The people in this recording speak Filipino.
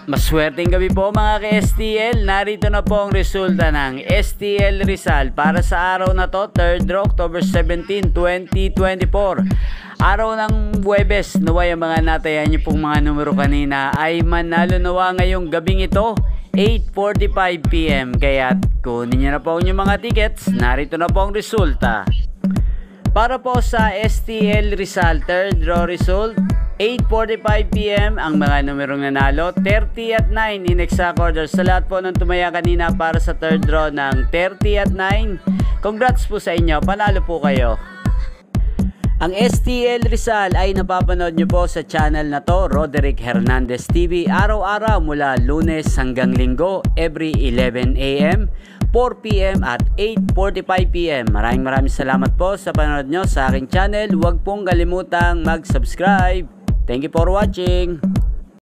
Maswerteng gabi po mga ka-STL. Narito na po ang resulta ng STL Rizal para sa araw na to, 3rd October 17, 2024. Araw ng Huwebes. Naway ang mga natayan niyo pong mga numero kanina ay manalo nawa ngayong gabing ito, 8:45 PM. Kaya kunin niyo na po ang inyong mga tickets. Narito na po ang resulta. Para po sa STL Rizal, 3rd draw result, 8:45 PM ang mga numerong nanalo, 30 at 9 in exact order. Sa lahat po ng tumaya kanina para sa 3rd draw ng 30 at 9, congrats po sa inyo, panalo po kayo. Ang STL Rizal ay napapanood nyo po sa channel na to, Roderick Hernandez TV, araw-araw mula Lunes hanggang Linggo, every 11 AM, 4 PM at 8:45 PM. Maraming salamat po sa panonood nyo sa aking channel. Huwag pong kalimutang mag-subscribe. Thank you for watching.